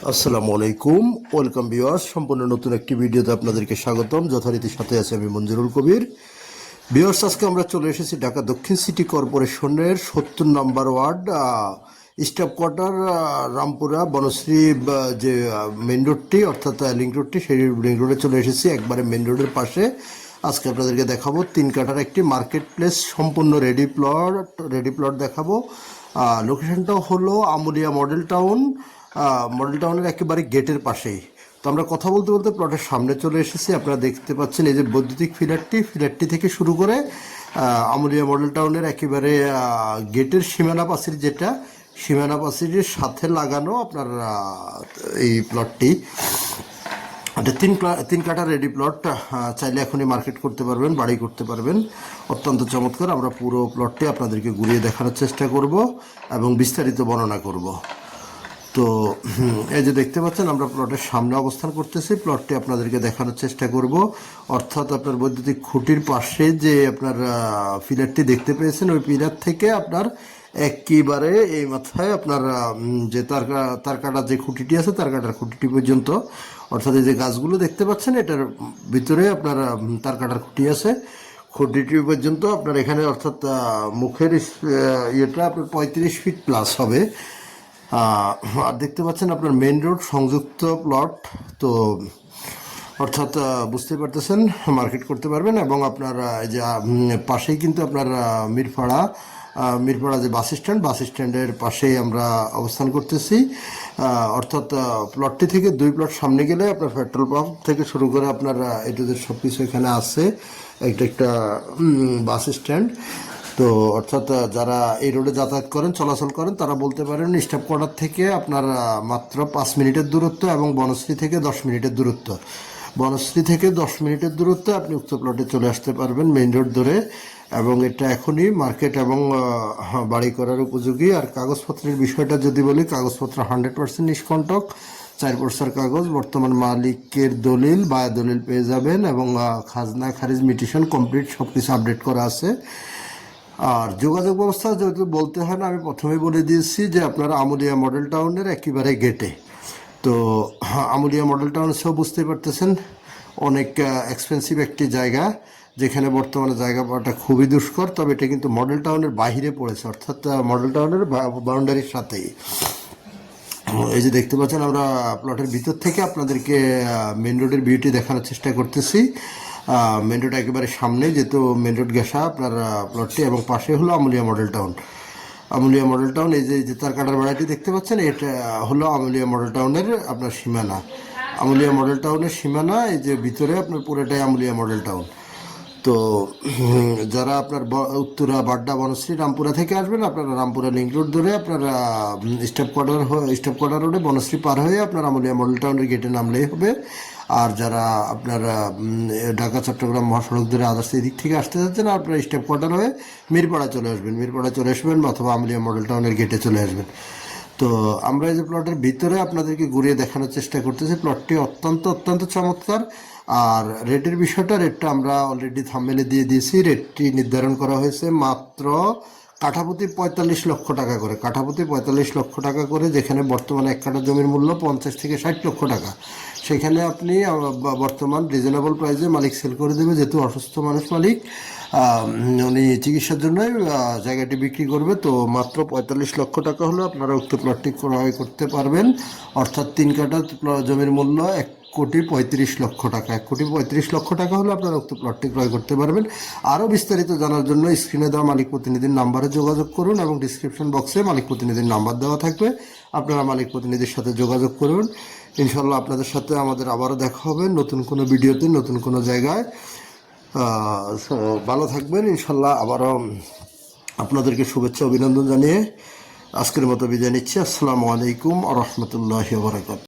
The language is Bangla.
আসসালামু আলাইকুম, ওয়েলকাম ভিউয়ার্স। সম্পূর্ণ নতুন একটি ভিডিওতে আপনাদেরকে স্বাগতম। যথারীতি সাথে আছে আমি মঞ্জুরুল কবির। ভিউয়ার্স, আজকে আমরা চলে এসেছি ঢাকা দক্ষিণ সিটি কর্পোরেশনের ৭০ নম্বর ward staff quarter, Rampura Banasree যে মেন রোডটি অর্থাৎ লিঙ্ক রোডটি, সেই লিঙ্ক রোডে চলে এসেছি, একবারে মেন রোডের পাশে। আজকে আপনাদেরকে দেখাবো 3 কাঠার একটি মার্কেট প্লেস, সম্পূর্ণ রেডি প্লট দেখাবো। লোকেশনটাও হলো আমুলিয়া মডেল টাউনের একেবারে গেটের পাশেই। তো আমরা কথা বলতে বলতে প্লটের সামনে চলে এসেছি। আপনারা দেখতে পাচ্ছেন এই যে বৈদ্যুতিক ফিলারটি থেকে শুরু করে আমুলিয়া মডেল টাউনের একেবারে গেটের সীমানা পাঁচিরের সাথে লাগানো আপনার এই প্লটটি। এটা 3 কাঠা রেডি প্লট। চাইলে এখনই মার্কেট করতে পারবেন, বাড়ি করতে পারবেন। অত্যন্ত চমৎকার। আমরা পুরো প্লটটি আপনাদেরকে ঘুরিয়ে দেখানোর চেষ্টা করব এবং বিস্তারিত বর্ণনা করব। তো এই যে দেখতে পাচ্ছেন, আমরা প্লটের সামনে অবস্থান করতেছি। প্লটটি আপনাদেরকে দেখানোর চেষ্টা করব। অর্থাৎ আপনার বৈদ্যুতিক খুঁটির পাশে যে আপনার পিলারটি দেখতে পেয়েছেন, ওই পিলার থেকে আপনার একেবারে এই মাথায় আপনার যে তার কাটার যে খুঁটিটি আছে, তার কাটার খুঁটিটি পর্যন্ত, অর্থাৎ এই যে গাছগুলো দেখতে পাচ্ছেন, এটার ভিতরে আপনার তার কাটার খুঁটি আছে। খুঁটিটি পর্যন্ত আপনার এখানে, অর্থাৎ মুখের ইয়েটা আপনার 35 ফিট প্লাস হবে। আর দেখতে পাচ্ছেন আপনার মেন রোড সংযুক্ত প্লট। তো অর্থাৎ বুঝতে পারতেছেন, মার্কেট করতে পারবেন। এবং আপনার এই যে পাশেই কিন্তু আপনার মিরপাড়া যে বাস স্ট্যান্ডের পাশেই আমরা অবস্থান করতেছি। অর্থাৎ প্লটটি থেকে 2 প্লট সামনে গেলে আপনার পেট্রোল পাম্প থেকে শুরু করে আপনার এটাদের সব কিছু এখানে আছে। একটা বাস স্ট্যান্ড। তো অর্থাৎ যারা এই রোডে যাতায়াত করেন, চলাচল করেন, তারা বলতে পারেন স্টাফ কোয়ার্টার থেকে আপনার মাত্র 5 মিনিটের দূরত্ব এবং বনশ্রী থেকে 10 মিনিটের দূরত্ব। বনশ্রী থেকে 10 মিনিটের দূরত্বে আপনি উক্ত প্লটে চলে আসতে পারবেন মেইন রোড ধরে। এবং এটা এখনই মার্কেট এবং বাড়ি করার উপযোগী। আর কাগজপত্রের বিষয়টা যদি বলি, কাগজপত্র 100% নিষ্কণ্টক। 4 বছর কাগজ, বর্তমান মালিকের দলিল, বায়া দলিল পেয়ে যাবেন এবং খাজনা খারিজ মিটিশন কমপ্লিট সব কিছু আপডেট করা আছে। আর যোগাযোগ ব্যবস্থা যেহেতু বলতে হয় না, আমি প্রথমেই বলে দিয়েছি যে আপনারা আমুলিয়া মডেল টাউনের একেবারে গেটে। তো আমুলিয়া মডেল টাউন সব বুঝতেই পারতেছেন, অনেক এক্সপেন্সিভ একটি জায়গা, যেখানে বর্তমানে জায়গা পাওয়াটা খুবই দুষ্কর। তবে এটা কিন্তু মডেল টাউনের বাহিরে পড়েছে, অর্থাৎ মডেল টাউনের বাউন্ডারির সাথেই। এই যে দেখতে পাচ্ছেন, আমরা প্লটের ভিতর থেকে আপনাদেরকে মেন রোডের বিউটি দেখানোর চেষ্টা করতেছি। মেন রোড একেবারে সামনে, যেহেতু মেন রোড ঘেঁষা আপনার প্লটটি, এবং পাশে হলো আমুলিয়া মডেল টাউন। এই যে তার কাটার বেড়াটি দেখতে পাচ্ছেন, এটা হলো আমুলিয়া মডেল টাউনের আপনার সীমানা। আমুলিয়া মডেল টাউনের সীমানা, এই যে ভিতরে আপনার পুরোটাই আমুলিয়া মডেল টাউন। তো যারা আপনার উত্তরা, বাড্ডা, বনশ্রী, রামপুরা থেকে আসবেন, আপনারা রামপুরা লিঙ্ক রোড ধরে আপনারা স্টাফ কোয়ার্টার রোডে বনশ্রী পার হয়ে আপনার আমুলিয়া মডেল টাউনের গেটে নামলেই হবে। আর যারা আপনার ঢাকা চট্টগ্রাম মহাসড়ক ধরে আদার্স এদিক থেকে আসতে যাচ্ছেন, আপনারা স্টাফ কোয়ার্টার হয়ে মিরপাড়া চলে আসবেন, অথবা আমুলিয়া মডেল টাউনের গেটে চলে আসবেন। তো আমরা এই যে প্লটের ভিতরে আপনাদেরকে ঘুরিয়ে দেখানোর চেষ্টা করতেছি। প্লটটি অত্যন্ত চমৎকার। আর রেটের বিষয়টা আমরা অলরেডি থাম্বনেলে দিয়ে দিয়েছি। রেটটি নির্ধারণ করা হয়েছে মাত্র কাঠাপ্রতি 45 লক্ষ টাকা করে। কাঠাপ্রতি 45 লক্ষ টাকা করে, যেখানে বর্তমানে 1 কাঠা জমির মূল্য 50 থেকে 60 লক্ষ টাকা। সেখানে আপনি বর্তমান রিজনেবল প্রাইসে মালিক সেল করে দেবে, যেহেতু অসুস্থ মানুষ মালিক, উনি চিকিৎসার জন্যই জায়গাটি বিক্রি করবে। তো মাত্র 45 লক্ষ টাকা হলে আপনারা উক্ত প্লটটি ক্রয় করতে পারবেন। অর্থাৎ 3 কাঠা জমির মূল্য 1,35,00,000 টাকা। 1,35,00,000 টাকা হলে আপনারা উক্ত প্লটটি ক্রয় করতে পারবেন। আরও বিস্তারিত জানার জন্য স্ক্রিনে দেওয়া মালিক প্রতিনিধির নাম্বারে যোগাযোগ করুন, এবং ডিসক্রিপশন বক্সে মালিক প্রতিনিধির নাম্বার দেওয়া থাকবে। আপনারা মালিক প্রতিনিধির সাথে যোগাযোগ করুন। ইনশাল্লাহ আপনাদের সাথে আমাদের আবারও দেখা হবে নতুন কোনো ভিডিওতে, নতুন কোনো জায়গায়। ভালো থাকবেন। ইনশাল্লাহ আবারও আপনাদেরকে শুভেচ্ছা, অভিনন্দন জানিয়ে আজকের মতো বিদায় নিচ্ছি। আসসালামু আলাইকুম ওয়া রাহমাতুল্লাহি ওয়া বারাকাতুহু।